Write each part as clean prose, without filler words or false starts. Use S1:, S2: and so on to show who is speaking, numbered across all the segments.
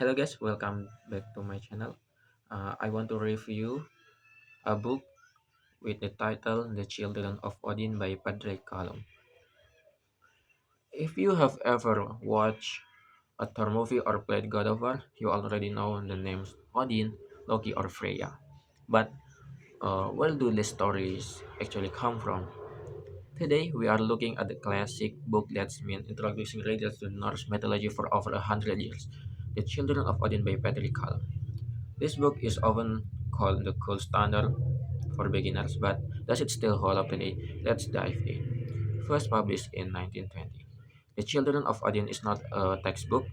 S1: Hello guys, welcome back to my channel. I want to review a book with the title The Children of Odin by Padre Callum. If you have ever watched a Thor movie or played God of War, you already know the names Odin, Loki, or Freya. But where do these stories actually come from? Today, we are looking at the classic book that's been introducing readers to Norse mythology for over 100 years, The Children of Odin by Padre Callum. This book is often called the gold standard for beginners, but does it still hold up today? Let's dive in. First published in 1920. The Children of Odin is not a textbook.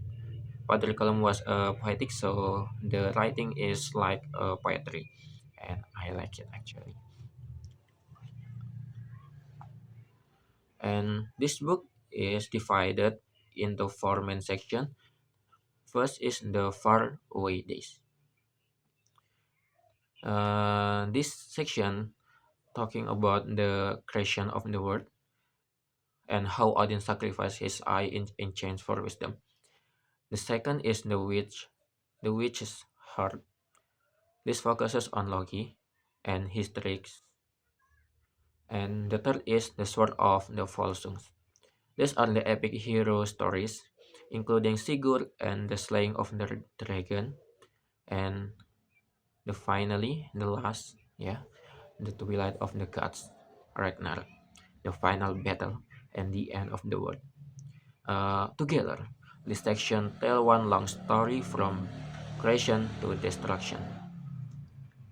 S1: Padre Colum was a poetic, so the writing is like poetry, and I like it actually. And this book is divided into four main sections. First is the far away days. This section talking about the creation of the world and how Odin sacrificed his eye in change for wisdom. The second is the witch's heart. This focuses on Loki and his tricks. And the third is the sword of the Volsungs. These are the epic hero stories, including Sigurd and the slaying of the dragon, and the last, the twilight of the gods, Ragnar, the final battle and the end of the world. Together, this section tell one long story from creation to destruction.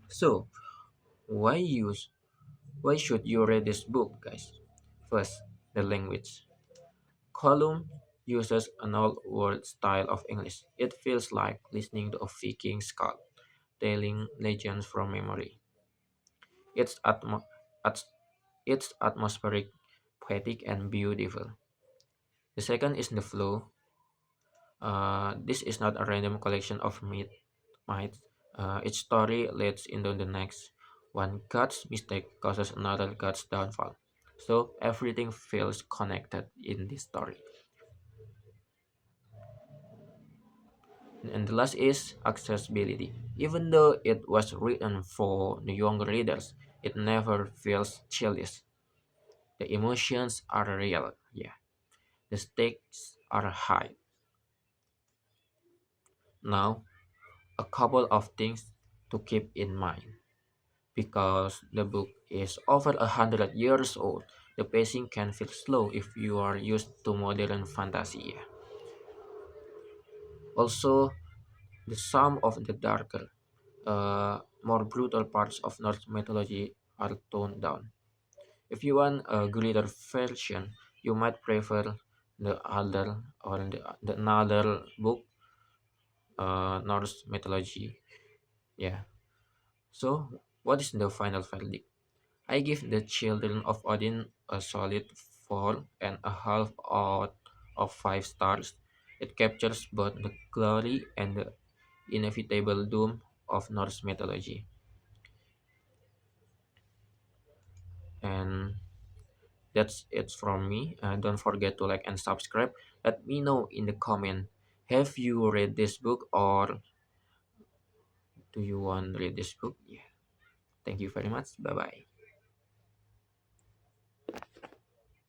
S1: So, why use why should you read this book, guys? First, the language. Column uses an old world style of English. It feels like listening to a Viking scout telling legends from memory. It's at- it's atmospheric, poetic, and beautiful. The second is the flow. This is not a random collection of myths. Each story leads into the next. One god's mistake causes another god's downfall. So everything feels connected in this story. And the last is accessibility. Even though it was written for the younger readers, it never feels childish. The emotions are real, yeah. The stakes are high. Now, a couple of things to keep in mind. Because the book is over 100 years old, the pacing can feel slow if you are used to modern fantasy. Also, some of the darker, more brutal parts of Norse mythology are toned down. If you want a greater version, you might prefer the another book, Norse mythology. Yeah. So, what is the final verdict? I give the Children of Odin a solid 4.5 out of 5 stars. It captures both the glory and the inevitable doom of Norse mythology. And that's it from me. Don't forget to like and subscribe. Let me know in the comment. Have you read this book or do you want to read this book? Yeah. Thank you very much. Bye bye.